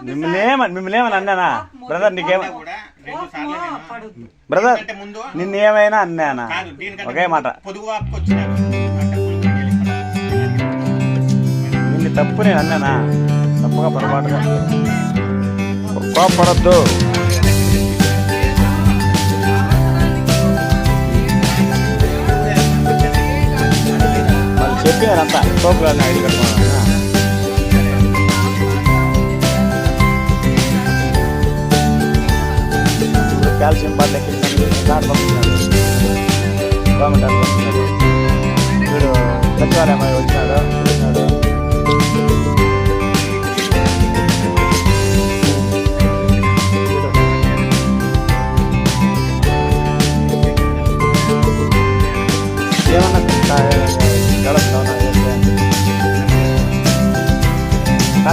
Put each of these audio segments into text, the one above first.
మిమ్మల్ని ఏమని అన్నానా బ్రదర్? నీకేమో బ్రదర్ నిన్నేమైనా అన్నానా? ఒకే మాట, నిన్ను తప్పు నేను అన్నానా? తప్పుగా పొరపాటుగా కోపడద్దు. మళ్ళీ చెప్పి నేనంతా కోపులు ఐడి కట్టుకున్నా. కాల్షియం బాటిల్ ఎక్కించాను, కార్డు పంపించాడు, గవర్నమెంట్ హాస్పిటల్ పంపించాడు. వీడు సచివాలయం వచ్చినాడు, చూసినాడు. ఏమన్నా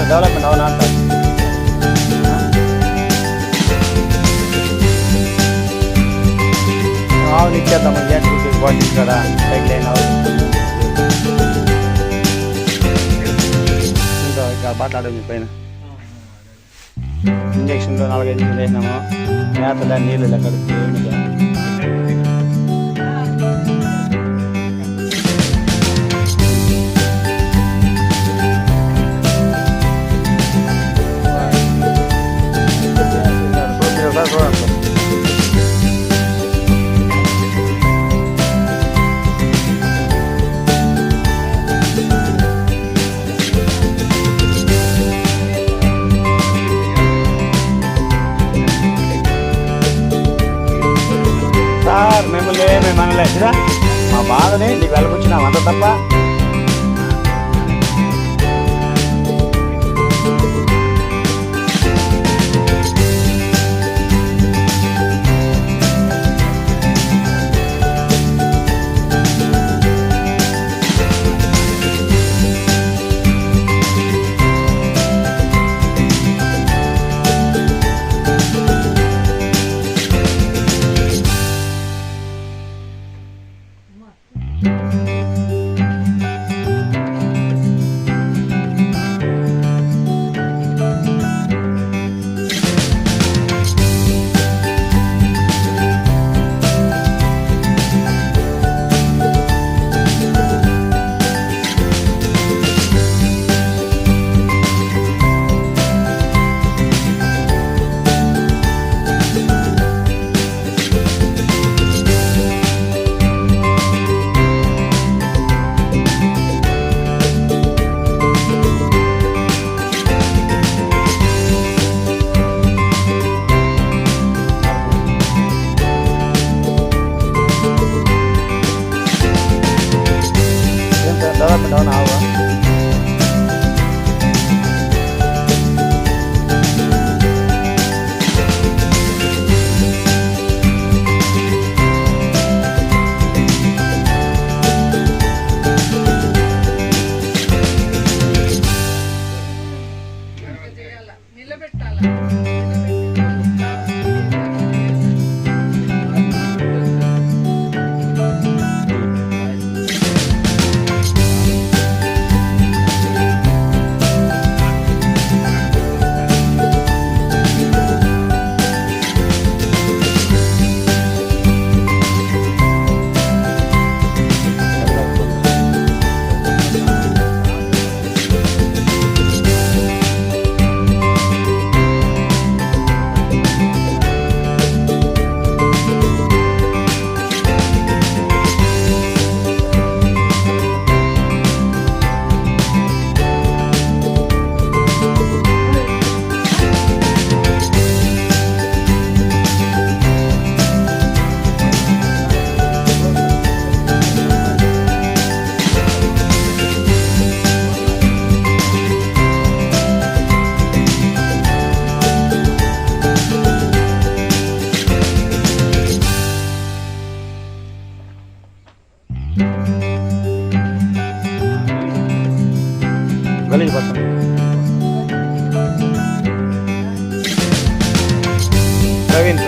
డెవలప్మెంట్ అవునా అంట. అవును ఇచ్చేద్దాం, బాటిల్ కదా సైడ్ లైన్ ఇంకా మాట్లాడదు. మీ పైన ఇంజక్షన్లు 4-5 ఇంజక్షన్లు వేసినాము. మేతలే నీళ్ళు ఎక్కడికి ఏమిగా. సార్ మిమ్మల్ని మేము అనలేదా? మా బాధని నీకు వెళ్ళకొచ్చినాం అంత తప్ప. డెవలప్మెంట్ అవునా? గలీజ్ పర్సన్ ప్రవీణ్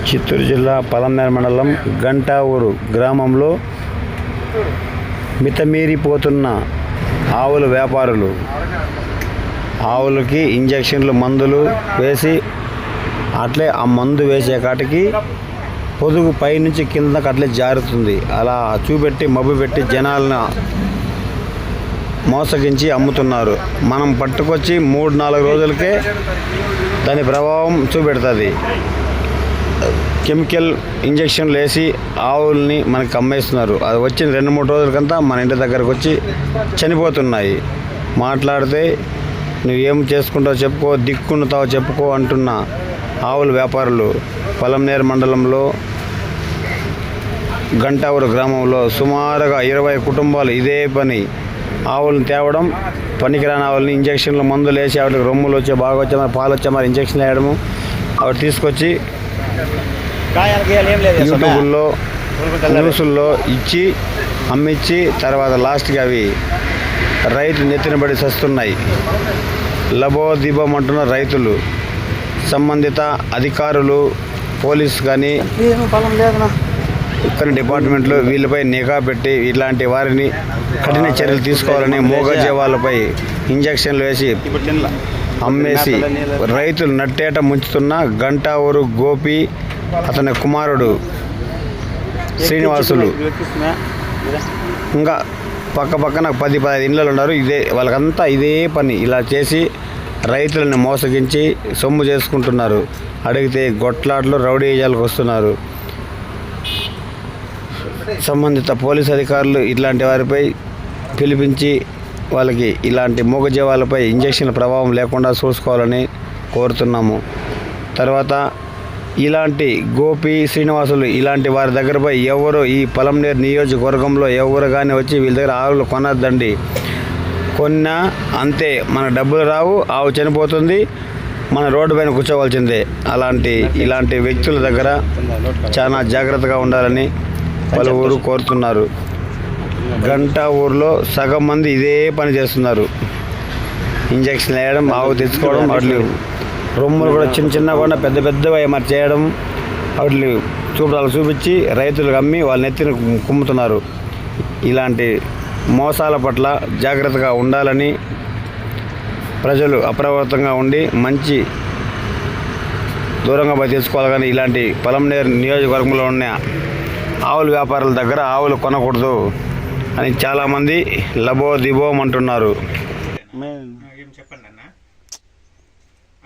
చిత్తూరు జిల్లా పలంనేరు మండలం గంటావూరు గ్రామంలో మితమీరిపోతున్న ఆవుల వ్యాపారులు ఆవులకి ఇంజక్షన్లు మందులు వేసి అట్లే ఆ మందు వేసే కాటికి పొదుగు పైనుంచి కిందకి అట్లే జారుతుంది. అలా చూపెట్టి మబ్బు పెట్టి జనాలను మోసగించి అమ్ముతున్నారు. మనం పట్టుకొచ్చి 3-4 రోజులకే దాని ప్రభావం చూపెడుతుంది. కెమికల్ ఇంజక్షన్లు వేసి ఆవుల్ని మనకి అమ్మేస్తున్నారు. అది వచ్చిన 2-3 రోజులకంతా మన ఇంటి దగ్గరకు వచ్చి చనిపోతున్నాయి. మాట్లాడితే నువ్వేం చేసుకుంటావు చెప్పుకో, దిక్కుంటావు చెప్పుకో అంటున్న ఆవుల వ్యాపారులు పలంనేరు మండలంలో గంటావూరు గ్రామంలో సుమారుగా 20 కుటుంబాలు ఇదే పని. ఆవులను తేవడం, పనికిరాని ఆవులని ఇంజక్షన్లు మందులు వేసి వాటికి రొమ్ములు వచ్చే బాగా వచ్చే మరి పాలు వచ్చే మరి ఇంజక్షన్లు వేయడము, అవి తీసుకొచ్చి యూట్యూబ్లో న్యూస్ల్లో ఇచ్చి అమ్మించి తర్వాత లాస్ట్కి అవి రైతు నెత్తినబడి చస్తున్నాయి. లబోదిబం అంటున్న రైతులు, సంబంధిత అధికారులు, పోలీసు కానీ ఇక్కడ డిపార్ట్మెంట్లు వీళ్ళపై నిఘా పెట్టి ఇలాంటి వారిని కఠిన చర్యలు తీసుకోవాలని, మూగజీవాలపై ఇంజక్షన్లు వేసి అమ్మేసి రైతులు నట్టేట ముంచుతున్న గంటావూరు గోపి, అతని కుమారుడు శ్రీనివాసులు, ఇంకా పక్కన 10-15 ఇళ్ళు ఉన్నారు. వాళ్ళకంతా ఇదే పని. ఇలా చేసి రైతులను మోసగించి సొమ్ము చేసుకుంటున్నారు. అడిగితే గొట్లాట్లు రౌడీజాలకు వస్తున్నారు. సంబంధిత పోలీసు అధికారులు ఇట్లాంటి వారిపై పిలిపించి వాళ్ళకి ఇలాంటి మూగజీవాలపై ఇంజక్షన్ల ప్రభావం లేకుండా చూసుకోవాలని కోరుతున్నాము. తర్వాత ఇలాంటి గోపి, శ్రీనివాసులు ఇలాంటి వారి దగ్గరపై ఎవరు ఈ పలంనేరు నియోజకవర్గంలో ఎవరు కానీ వచ్చి వీళ్ళ దగ్గర ఆవులు కొనద్దండి. కొన్నా అంతే, మన డబ్బులు రావు, ఆవు చనిపోతుంది, మన రోడ్డు పైన కూర్చోవాల్సిందే. ఇలాంటి వ్యక్తుల దగ్గర చాలా జాగ్రత్తగా ఉండాలని పలువురు కోరుతున్నారు. గంటావూరులో సగం మంది ఇదే పని చేస్తున్నారు. ఇంజక్షన్ వేయడం, ఆవు తెచ్చుకోవడం, వాటి రొమ్ములు కూడా చిన్నగా పెద్దగా మరి చేయడం, వాటి చూపించి రైతులకు అమ్మి వాళ్ళ ఎత్తిన కుమ్ముతున్నారు. ఇలాంటి మోసాల పట్ల జాగ్రత్తగా ఉండాలని ప్రజలు అప్రమత్తంగా ఉండి మంచి దూరంగా పోయి తెచ్చుకోవాలి. కానీ ఇలాంటి పలంనేరు నియోజకవర్గంలో ఉన్న ఆవుల వ్యాపారుల దగ్గర ఆవులు కొనకూడదు అని చాలామంది లబోదిబోం అంటున్నారు. చెప్పండి అన్న,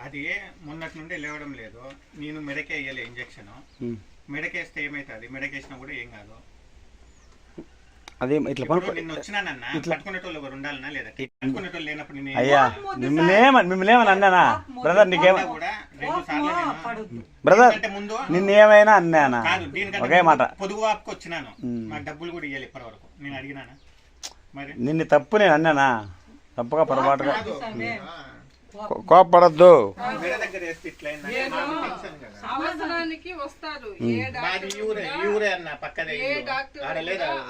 అది మొన్నటి నుండి లేవడం లేదు. నేను మెడకే వేయాలి ఇంజక్షన్. మెడకేస్తే ఏమవుతుంది? మెడకేసినా కూడా ఏం కాదు. అదే ఇట్లా నిన్ను వచ్చినానన్నా, పట్టుకునేటోళ్ళు ఎవరు ఉండాలన్నా లేదా? పట్టుకునేటోళ్ళు లేనప్పుడు నేను అయ్యా మిమ్మల్ని ఏమని అన్నానా బ్రదర్? నీకేమో బ్రదర్ నిన్నేమైనా అన్నానా? ఒకే మాట, పొదుగు ఆపుకు వచ్చినాను, నాకు డబ్బులు కూడా ఇవ్వాలి ఇప్పటి వరకు. నేను అడిగినానా? మరి నిన్ను తప్పు నేను అన్నానా? తప్పుగా పొరపాటుగా కోపడద్దు.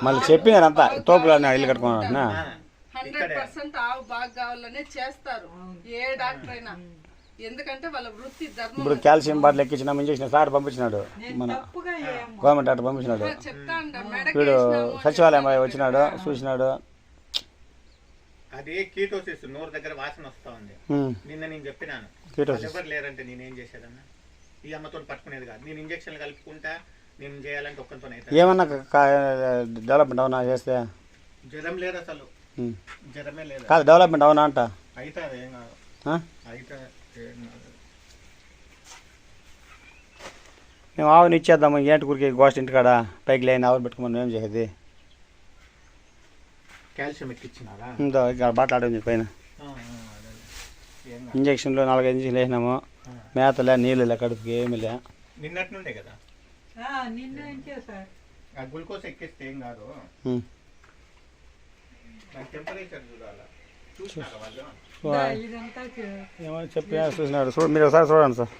మళ్ళీ చెప్పి నేనంతా తోపులు ఇల్లు కట్టుకున్నా 100% ఆవు బాగా కావాలనే చేస్తారు ఏ డాక్టర్ అయినా. ఎందుకంటే వాళ్ళ వృత్తి ధర్మం. ఇప్పుడు కాల్షియం బాటిల్ ఎక్కించినాం, ఇంజక్షన్ సార్ పంపించినాడు, మన గవర్నమెంట్ డాక్టర్ పంపించినాడు. వీడు సచివాలయం వచ్చినాడు, చూసినాడు. అదే కీటోసిస్, నోరు దగ్గర వాసన వస్తా ఉంది. నిన్న నేను చెప్పినాను, ఎవరు లేరంటే నేనేం చేసేదన్నా? ఈ అమ్మతో పట్టుకునేది కాదు. నేను ఇంజక్షన్లు కలుపుకుంటా, నేను చేయాలంటే ఒక్కరితో అయితే. ఏమన్నా డెవలప్మెంట్ అవునా చేస్తే? జ్వరం లేదు అసలు, జ్వరమే లేదు. కాదు డెవలప్మెంట్ అవునా అంట? అయితే ఏం కాదు, అయితే మేము ఆవుని ఇచ్చేద్దాము. ఏంటి కూరికి గోస్ట్ ఇంటికాడ పైకి లేని ఆవులు పెట్టుకోమని ఏం చేసేది? కాల్షియం ఎక్కిచ్చినారా? ఇక్కడ బాట్లాడేది పైన. ఏం కాదు. ఇంజక్షన్లు 4-5 ఇంజక్షన్లు వేసినాము. మేతలే నీళ్ళులే కడుపుకి ఏమిలే. నిన్నటి నుండే కదా నిన్న సార్ ఆ గ్లూకోజ్ ఎక్కిస్తే ఏం కాదు. టెంపరేచర్ చూడాలా చూసినారా వాళ్ళు? ఇదంతా ఏమని చెప్పి చూసినాడు. మీరు ఒకసారి చూడండి సార్.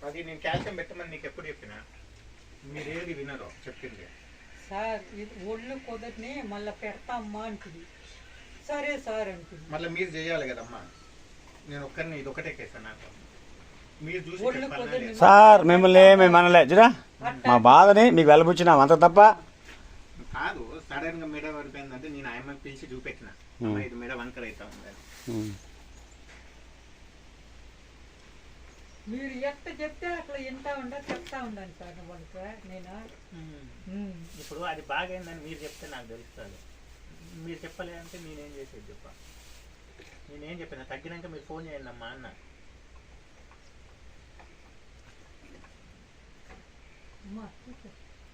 అది నేను కాల్షియం పెట్టమని నీకు ఎప్పుడు చెప్పినా మీరు ఏది వినరో చెప్పింది. సార్ ఇది ఒళ్ళు కుదరని మళ్ళీ పెడతామ్మా అంటుంది. సరే సార్ అంటుంది. మళ్ళీ మీరు చేయాలి కదమ్మా. నేను ఒక్కరిని ఇది ఒకటే కేసా నాకు మీరు చూసి ఒళ్ళు చెప్పాలా కుదరని లేదా? సార్ మిమ్మల్ని మేము అనలే జరా మా బాధని మీకు వెళ్ళబుచ్చినాం అంత తప్ప. కాదు సడన్ గా మెడ పడిపోయిందంటే నేను ఆయన పిలిచి చూపెట్టిన అమ్మా ఇది మెడ వంకర అవుతా ఉంది. మీరు ఎట్ట చెప్తే అట్లా వింటా చెప్తా ఉండండి సార్ వాళ్ళకి. నేను ఇప్పుడు అది బాగైందని మీరు చెప్తే నాకు తెలుస్తుంది. మీరు చెప్పలేదంటే నేనేం చేసేది చెప్ప. నేనేం చెప్పిన తగ్గినాక మీరు ఫోన్ చేయండి అమ్మా అన్న.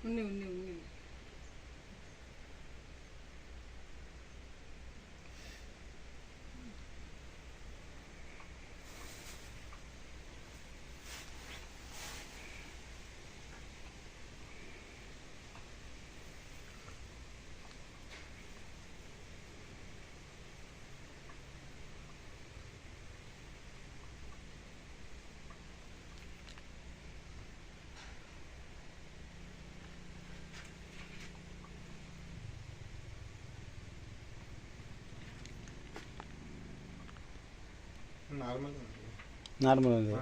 ఉన్ని ఉన్ని ఉన్ని నార్మల్ ఉంది.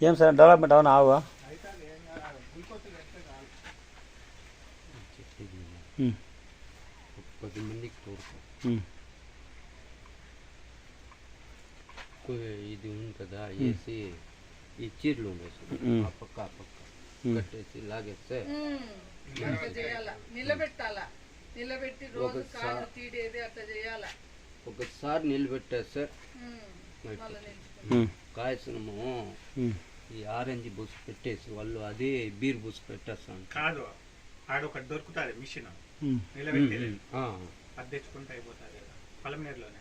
ఏం సార్ డెవలప్మెంట్ అవునా ఆవు? ఇది ఉంది కదా వేసి ఈ చీరలు ఉండేసి ఆ పక్క కట్టేసి లాగేస్తే చేయాలా, నిలబెట్టాలా, నిలబెట్టి రోజు కాళ్ళు తీడేది అట్లా చేయాలా. ఒకసారి నిలబెట్టేస్తే కాయసనము ఈ ఆరెంజ్ బుస్ పెట్టేసి వాళ్ళు అదే బీర్ బుస్ పెట్టేస్తాను. కాదు ఆడొకటి దొరుకుతుంది మిషన్ నిలబెట్టేది. అది తెచ్చుకుంటే అయిపోతుంది కదా పొలంనేరులోనే.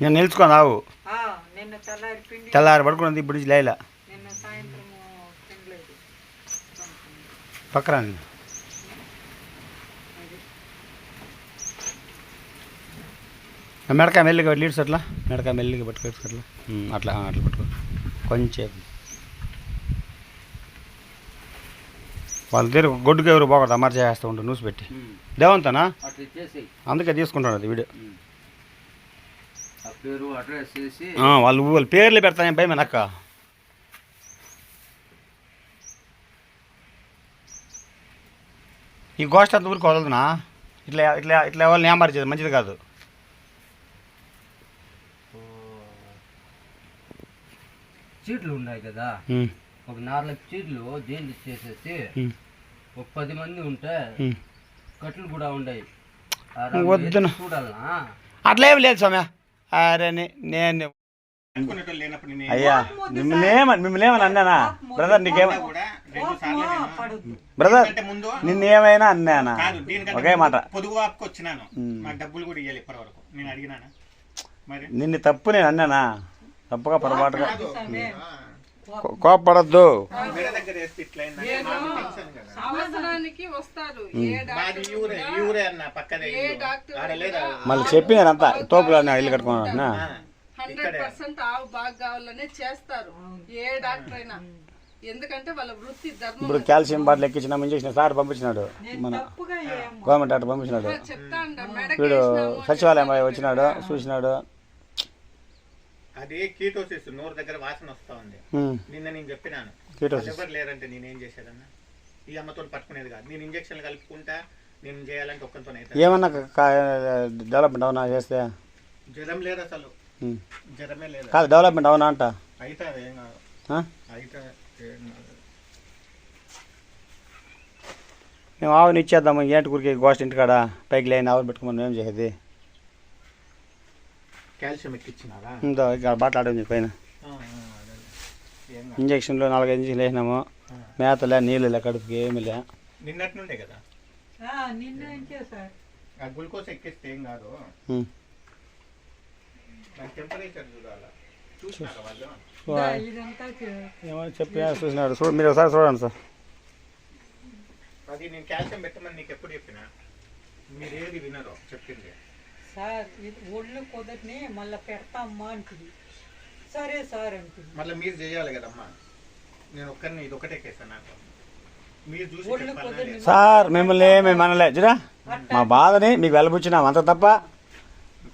నేను నిలుచుకోను ఆవు. నిన్న తెల్లారి పిండి తెల్లారి పడుకున్నది ఇప్పుడు లేలా నిన్న సాయంత్రం తినలేదు. పక్కన మెడకాయ మెల్లిగా లీడ్స్ అట్లా మెడకాయ మెల్లిగా పట్టుకోవచ్చు అట్లా అట్లా అట్లా పట్టుకో కొంచెం వాళ్ళ దగ్గర గొడ్డుకి ఎవరు పోకూడదు అమర్ చేస్తూ ఉంటారు న్యూస్ పెట్టి దేవంతనా అట్లా చేసి అందుకే తీసుకుంటాడు అది వీడియో. ఆ పేరు అడ్రస్ చేసి వాళ్ళ పేర్లు పెడతాను భయం అక్క. ఈ గోష్ఠ అంత ఊరికి వదలదునా ఇట్లా ఇట్లా ఇట్లా ఎవరిని ఏమార్చేది మంచిది కాదు. చీట్లు ఉన్నాయి కదా ఒక 4 చీట్లు జైలు చేసేసి ఒక 10 మంది ఉంటే కట్లు కూడా ఉన్నాయి వద్దున చూడాలనా. అట్లా ఏమి లేదు స్వామి. అరే నేను అయ్యా మిమ్మల్ని ఏమని అన్నానా బ్రదర్? నీకేమ బ్రదర్ నిన్నేమైనా అన్నానా? ఒకే మాట పొదుగు ఆపుకు వచ్చినాను. నాకు డబ్బులు కూడా ఇవ్వాలి ఇప్పటి వరకు. నేను అడిగినాను మరి నిన్ను తప్పు నేను అన్నానా? తప్పుగా పొరపాటుగా కోపడద్దు. సంవత్సరానికి వస్తారు మళ్ళీ చెప్పినారంతా తోపులో ఇల్లు కట్టుకున్నా 100% ఆవు బాగా కావాలనే చేస్తారు ఏ డాక్టర్ అయినా. ఎందుకంటే వాళ్ళ వృత్తి ధర్మం. ఇప్పుడు కాల్షియం బాటిల్ ఎక్కించినాము ఇంజక్షన్ సార్ పంపించినాడు, మన గవర్నమెంట్ డాక్టర్ పంపించినాడు. వీడు సచివాలయం వచ్చినాడు చూసినాడు. అది కీటోసిస్ నోరు దగ్గర వాసన వస్తా ఉంది. నిన్న నేను చెప్పినాను ఎవరు లేరంటే నేనేం చేసేదన్నా ఈ అమ్మతో పట్టుకునేది కాదు. నేను ఇంజక్షన్లు కలుపుకుంటా నేను చేయాలంటే ఒక్కరితో ఏమన్నా డెవలప్మెంట్ అవునా చేస్తే? జ్వరం లేదు అసలు, జ్వరమే లేదు. కాదు డెవలప్మెంట్ అవునా అంట. అయితే ఏం కాదు, అయితే మేము ఆవుని ఇచ్చేద్దాము ఏంటి ఊరికి గోస్ట్ ఇంటికాడ పైకి లేని ఆవులు పెట్టుకోమని మేము చేసేది. కాల్షియం ఎక్కిచ్చినారా? ఇంకా బాటలు ఆడేది పైన ఇంజక్షన్లు 4-5 ఇంజక్షన్లు వేసినాము. మేతలే నీళ్ళలే కడుపుకి ఏమి లే. నిన్నటి నుండే కదా నిన్న ఇంకే సార్ ఆ గ్లూకోజ్ ఎక్కిస్తే ఏం కాదు. దాని టెంపరేచర్ చూడాలా, చూసినారా వాళ్ళు? ఇదంతా ఏమని చెప్పి చూసినాడు. మీరు ఒకసారి చూడండి సార్. అది నేను కాల్షియం పెట్టమని నీకు ఎప్పుడు చెప్పినా, మీరు ఏది వినరో చెప్పింది. సార్ ఇది ఒళ్ళు కుదరని మళ్ళీ పెడతామ్మా అంటుంది. సరే సార్ అంటుంది. మళ్ళీ మీరు చేయాలి కదమ్మా, నేను ఒక్కరిని ఇది ఒకటే కేసాను. నాకు మీరు చూసి ఒళ్ళు చెప్పాలి. కుదరని సార్ మిమ్మల్ని మేము అనలే జరా, మా బాధని మీకు వెలబుచ్చినాం అంత తప్ప.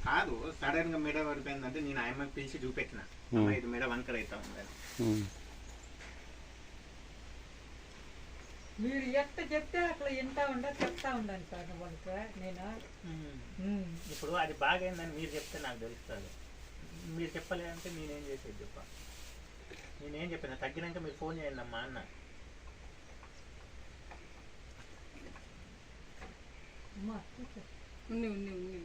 కాదు, సడన్ గా మెడ పడిపోయిందంటే నేను ఆయమ్మకి పిలిచి చూపెట్టిన, అమ్మా ఇది మెడ వంకర అవుతా ఉంది. మీరు ఎట్ట చెప్తే అట్లా వింటా చెప్తా ఉండండి సార్ వాళ్ళకి. నేను ఇప్పుడు అది బాగైందని మీరు చెప్తే నాకు తెలుస్తుంది. మీరు చెప్పలేదంటే నేనేం చేసేది చెప్ప. నేనేం చెప్పిన తగ్గినాక మీరు ఫోన్ చేయండి అమ్మా అన్న. ఉంది ఉంది ఉంది.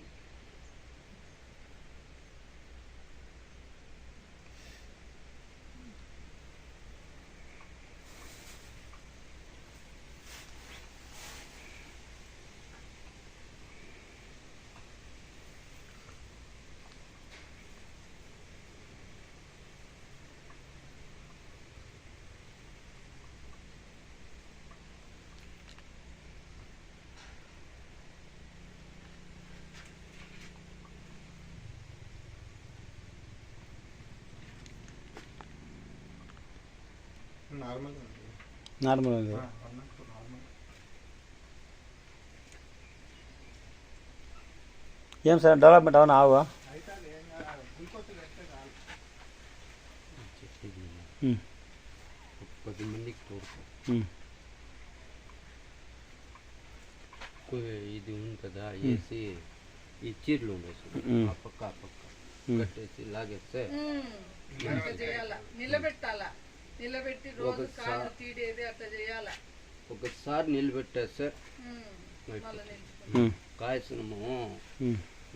నార్మల్ నార్మల్ ఉంది. ఏం సార్ డెవలప్మెంట్ అవునా ఆవు? చెప్పేది 10 మందికి తోడుకో. ఇది ఉంది కదా వేసి ఈ చీరలు ఉండేసి ఆ పక్క కట్టేసి లాగేస్తే అట్లా చేయాల, నిలబెట్టాలా, నిలబెట్టి రోజు కాళ్ళు తీడేది అట్లా చేయాలా. ఒకసారి నిలబెట్టేస్తే కాయసనము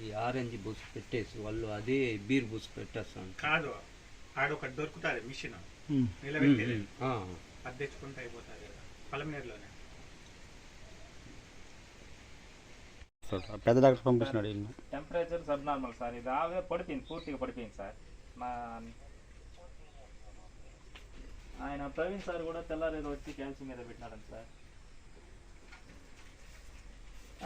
ఈ ఆరెంజ్ బూస్ పెట్టేసి వాళ్ళు అదే బీర్ బూస్ పెట్టేస్తాను. కాదు, ఆడొకటి దొరుకుతుంది మిషన్ నిలబెట్టేది, అది తెచ్చుకుంటే అయిపోతుంది కదా పొలంనేరులోనే. పెద్ద డాక్టర్ పంపిస్తున్నాడు. Temperature sub normal sir. ఇది ఆవే పడిపోయింది, పూర్తిగా పడిపోయింది సార్. మా ఆయన ప్రవీణ్ సార్ కూడా తెల్లారేది వచ్చి క్యాల్షియం మీద పెట్టినారంట సార్.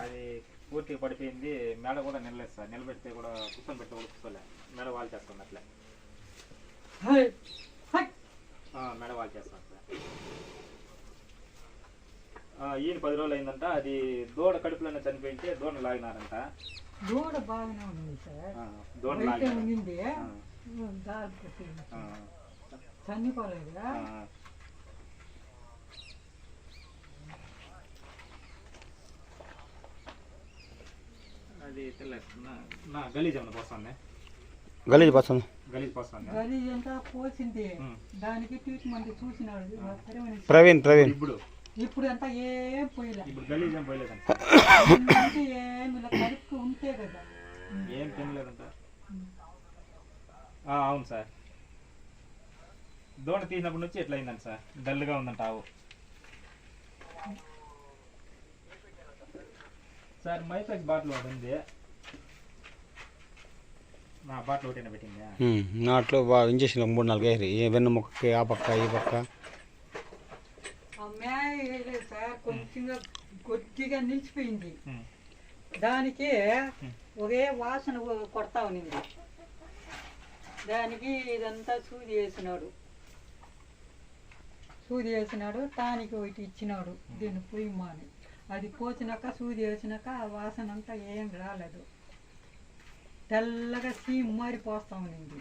అది పూర్తిగా పడిపోయింది. మేడ కూడా నిలలేదు సార్. నిలబెడితే కూడా కూర్చొని పెడితే కూడా కూర్చోలే, మేడ వాల్ చేస్తుంది అట్లే. మేడ వాల్ చేస్తాం సార్. ఈయన 10 రోజులు అయిందంట. అది దూడ కడుపులోనే చనిపోయింటే దూడను లాగినారంట. దూడ బాగానే ఉంది సార్. దూడ ఉంది చనిపోలేదా? అది తెలియదు. నా గలీజ్ ఏమన్నా పోస్తుంది, గలీజ్ పోతుంది. గలీజ్ పోస్తుంది. గలీజ్ అంతా పోసింది. దానికి ట్రీట్మెంట్ చూసినాడు ప్రవీణ్. ఇప్పుడు అంతా ఏం పోయలే. ఇప్పుడు గలీజ్ ఏం పోయలేదంట. ఏం ఇలా కడుపు ఉంటే కదా ఏం తినలేదంట. అవును సార్. దూడ తీసినప్పటి నుంచి ఎట్లా అయిందంట సార్, డల్గా ఉందంట ఆవు. సార్ మైపాక్ బాటిల్ ఒకటి ఉంది, నా బాటిల్ ఒకటైనా పెట్టింది. నాట్లో బాగా ఇంజక్షన్ 3-4 వేసి వెన్ను ముక్కకి ఆ పక్క ఈ పక్క. సార్ కొద్దిగా నిలిచిపోయింది. దానికి ఒకే వాసన కొడతా ఉన్నింది. దానికి ఇదంతా సూది వేసినాడు. టానిక్ ఒకటి ఇచ్చినాడు, దీన్ని పొయ్యమా అని. అది పోసినాక సూది వేసినాక ఆ వాసన అంతా ఏం రాలేదు. తెల్లగా సీమ్ మారిపోస్తా ఉన్నింది.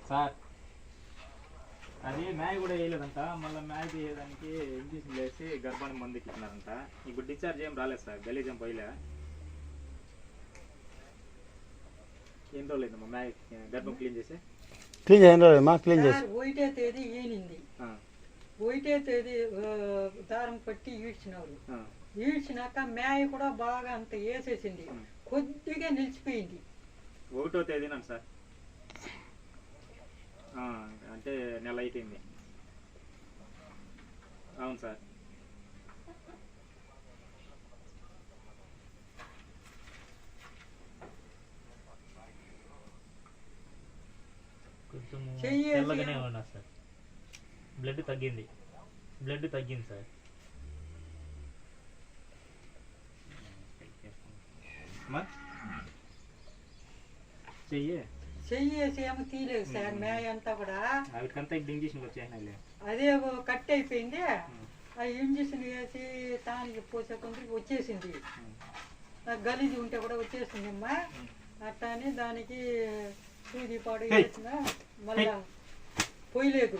సార్ అది మ్యాగ కూడా వేయలేదంట. మళ్ళీ మ్యాగ వేయడానికి ఇంజక్షన్ వేసి గర్భానికి మందుకి ఇచ్చినారంట. ఇప్పుడు డిశ్చార్జ్ ఏం రాలేదు సార్, గలీజ్ ఏం పోయలే. ఎన్ని రోజులు అయిందమ్మా మ్యాయ్ గర్భం క్లీన్ చేసి? క్లీన్ చేయండి క్లీన్ చేసి సార్ 1వ తేదీ ఈనింది. 1వ తేదీ దారం పట్టి ఈడ్చినారు. ఈడ్చినాక మేయ కూడా బాగా అంత వేసేసింది, కొద్దిగా నిలిచిపోయింది. 1వ తేదీనా సార్? అంటే నెల అయిపోయింది. అవును సార్. కొంచెం తెల్లగానే ఉన్నా సార్. బ్లడ్ తగ్గింది సార్. చెయ్యేసి ఏమో తీయలేదు సార్ మేయ అంతా కూడా. వాటికంతా ఇంజక్షన్ వచ్చేసినాయి. అదే కట్ అయిపోయింది. ఆ ఇంజక్షన్ వేసి తానికి పోసే కొందరికి వచ్చేసింది. గలీజు ఉంటే కూడా వచ్చేసింది అమ్మా. అట్టా అని దానికి సూది పాడు వేసిన మళ్ళా పోయలేదు.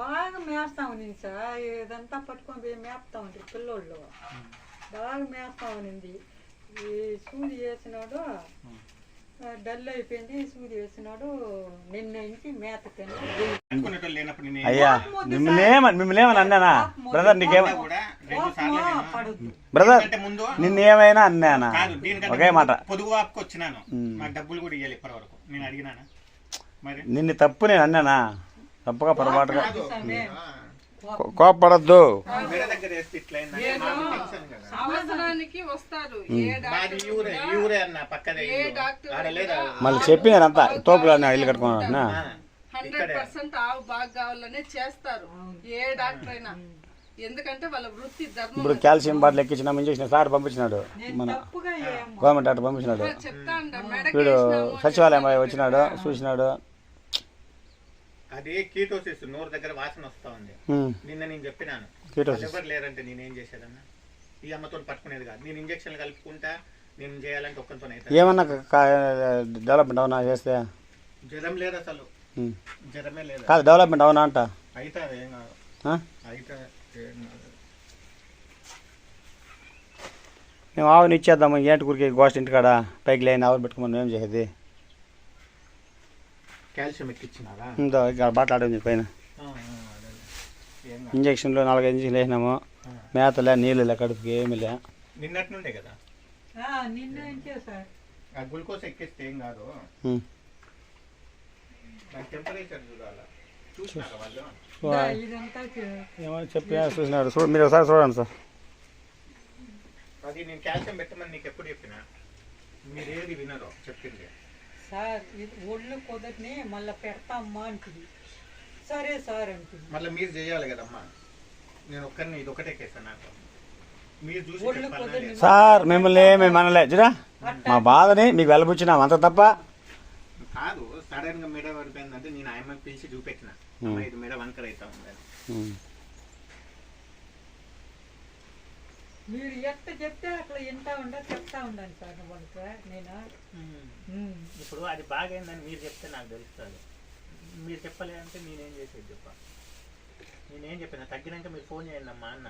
బాగా మేస్తా ఉన్నింది సార్. ఇదంతా పట్టుకొని పోయి మేపుతా ఉంటారు పిల్లోళ్ళు. బాగా మేస్తా ఉన్నింది. ఈ సూది వేసినాడు, డల్ అయిపోయింది. సూది వేసినాడు. నిన్న నుంచి మేత అయ్యా మిమ్మల్ని ఏమని అన్నానా బ్రదర్? నీకేమో బ్రదర్ నిన్నేమైనా అన్నానా? ఒకే మాట, పొదుగు వాపుకి వచ్చినాను. నాకు డబ్బులు కూడా ఇవ్వాలి ఇప్పటి వరకు. నేను అడిగినానా? నిన్ను తప్పు నేను అన్నానా? తప్పుగా పొరపాటుగా కోపడద్దు. అవసరానికి వస్తారు. మళ్ళీ చెప్పినారంతా తోపులో ఇల్లు కట్టుకున్నా 100% ఆవు బాగా కావాలనే చేస్తారు ఏ డాక్టర్ అయినా. ఎందుకంటే వాళ్ళ వృత్తి ధర్మం. ఇప్పుడు కాల్షియం బాటిల్ ఎక్కించినాము, ఇంజక్షన్ సార్ పంపించినాడు, మన గవర్నమెంట్ డాక్టర్ పంపించినాడు. వీడు సచివాలయం వచ్చినాడు, చూసినాడు. అది కీటోసిస్, నోరు దగ్గర వాసన వస్తా ఉంది. నిన్న నేను చెప్పినాను ఎవరు లేరంటే నేనేం చేసేదన్నా? ఈ అమ్మతో పట్టుకునేది కాదు. నేను ఇంజక్షన్లు కలుపుకుంటా. నేను చేయాలంటే ఒక్కరితో ఏమన్నా డెవలప్మెంట్ అవునా చేస్తే? జ్వరం లేదు అసలు, జ్వరమే లేదు. కాదు డెవలప్మెంట్ అవునా అంట. అయితే ఏం కాదు, అయితే మేము ఆవుని ఇచ్చేద్దాము. ఏంటి గురికి గోస్ట్ ఇంటికాడ పైకి లేని ఆవులు పెట్టుకోమని ఏం చేసేది? కాల్షియం ఎక్కిచ్చినారా? ఇక్కడ బాట్లాడింది పైన ఇంజక్షన్లు 4-5 ఇంజక్షన్లు వేసినాము. మేతలే, నీళ్ళులే, కడుపుకి ఏమి లే. నిన్నటి నుండే కదా సార్. గ్లూకోజ్ ఎక్కిస్తే ఏం కాదు. టెంపరేచర్ చూడాలా? చూసినారా వాళ్ళు? ఏమని చెప్పి చూసినాడు. మీరు ఒకసారి చూడండి సార్. అది నేను కాల్షియం పెట్టమని నీకు ఎప్పుడు చెప్పినా? మీరు ఏది వినరో చెప్పింది సార్. ఒళ్ళు కుదరని మళ్ళీ పెడతామ్మా అంటుంది. సరే సార్ అంటుంది. మళ్ళీ మీరు చేయాలి కదమ్మా. నేను ఒక్కరిని ఇది ఒకటే కేసా నాకు. మీరు చూసి సార్ మిమ్మల్ని మేము అనలే జరా. మా బాధని మీకు వెళ్ళబుచ్చినాం అంత తప్ప కాదు. సడన్ గా మెడ పడిపోయిందంటే నేను ఆయన పిలిచి చూపెట్టిన, ఇది మెడ వంకర అవుతా ఉందని. మీరు ఎట్ట చెప్తే అట్లా ఎంత ఉండ చెప్తా ఉండండి సార్. వాళ్ళకి నేను ఇప్పుడు అది బాగైందని మీరు చెప్తే నాకు తెలుస్తుంది. మీరు చెప్పలేదంటే నేనేం చేసేది చెప్ప? నేనేం చెప్పిన తగ్గినాక మీరు ఫోన్ చేయండి అమ్మా అన్న.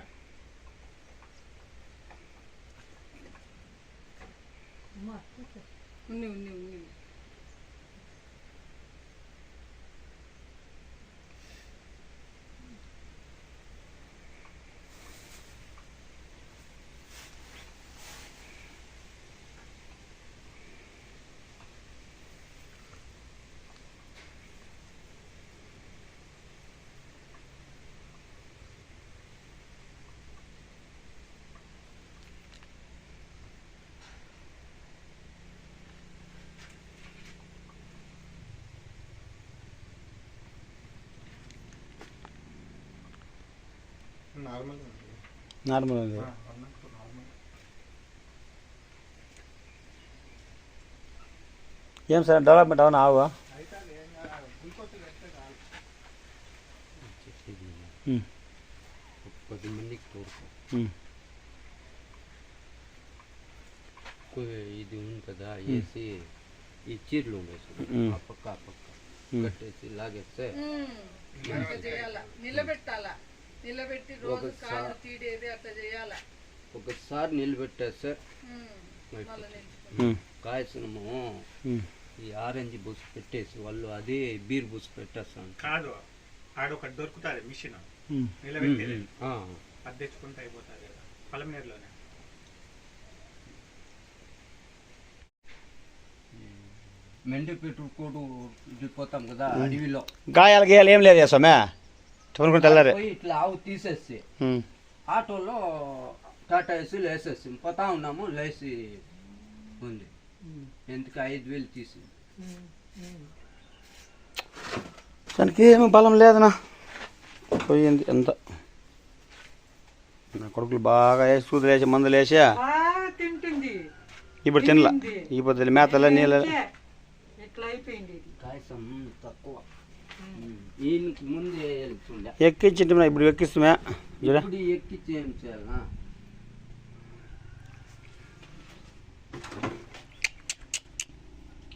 నార్మల్ ఉంది. ఏం సార్ డెవలప్మెంట్ అవునా ఆవు? 10 మందికి తోడుకో. ఇది ఉంది కదా వేసి ఈ చీరలు ఉండేసి ఆ పక్క కట్టేసి లాగేస్తే అట్లా చేయాల, నిలబెట్టాలా, నిలబెట్టి రోజు కాళ్ళు తీడేది అట్లా చేయాలా. ఒకసారి నిలబెట్టేస్తే మళ్ళీ నిల్చుకో. కాయసనము ఈ ఆరెంజ్ బూస్ పెట్టేసి వాళ్ళు అదే బీర్ బూస్ పెట్టేస్తాను. కాదు, ఆడొకటి దొరుకుతుంది మిషన్ నిలబెట్టేది, అది తెచ్చుకుంటే అయిపోతుంది కదా పొలం నీరులోనే. మెండి పెట్టుకోడు పోతాం కదా అడవిలో, గాయాలు గీయాలు ఏం లేదు స్వామి, చూనుకుని తెల్లారే పోయి ఇట్లా ఆవు తీసేసి ఆటోలో టాటా ఏసీలో వేసేసి పోతా ఉన్నాము. లేచి ఉంది ఎందుకు 5,000 తీసి దానికి ఏమి బలం లేదనా, పోయింది ఎంత. నా కొడుకులు బాగా వేసి సూదులు వేసి మందులు వేసి బాగా తింటుంది. ఇప్పుడు తినలా, ఇప్పుడు మేతల నీళ్ళ ఇట్లా అయిపోయింది ఇది. కాయసం తక్కువ. ఈయనకి ముందు వేయాల్సిండే, ఎక్కించింటే ఇప్పుడు ఎక్కిస్తున్నా చూడ. ఇప్పుడు ఎక్కించి ఏం చేయాలనా?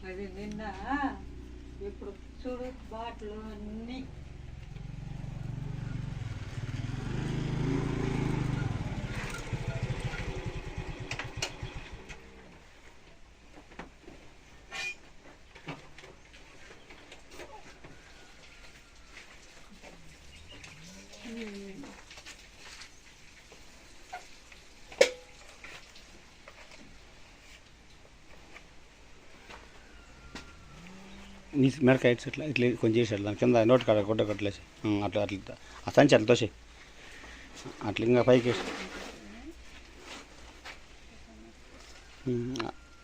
అది నిన్న ఇప్పుడు చూడు బాటలు అన్నీ నీ మిరకాయ ఇట్లా ఇట్లా కొంచెం చేసాడు దాని కింద నోటి కాడ గుడ్డ కట్టలేసి అట్లా అట్లా ఆ సంచి అట్లా తోసి అట్లా ఇంకా పైకి వేసి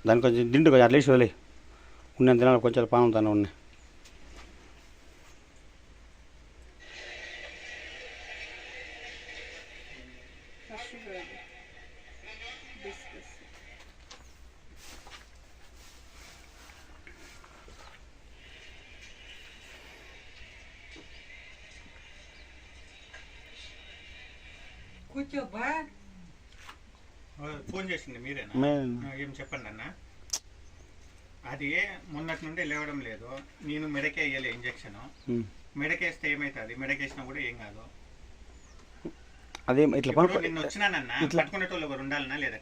దాని కొంచెం దిండు కొంచెం అట్లా వేసి వదిలే ఉన్న తినాలి, కొంచెం పానం తన ఉన్నాయి. కూర్చోబ్బా. ఫోన్ చేసింది మీరేనా? ఏం చెప్పండి అన్న. అది మొన్నటి నుండి లేవడం లేదు. నేను మెడకే వేయాలి ఇంజక్షన్. మెడకేస్తే ఏమవుతుంది? మెడకేసినా కూడా ఏం కాదు. అదే ఇట్లా నిన్న వచ్చినానన్నా, పట్టుకునేటోళ్ళు ఒకరు ఉండాలన్నా లేదా?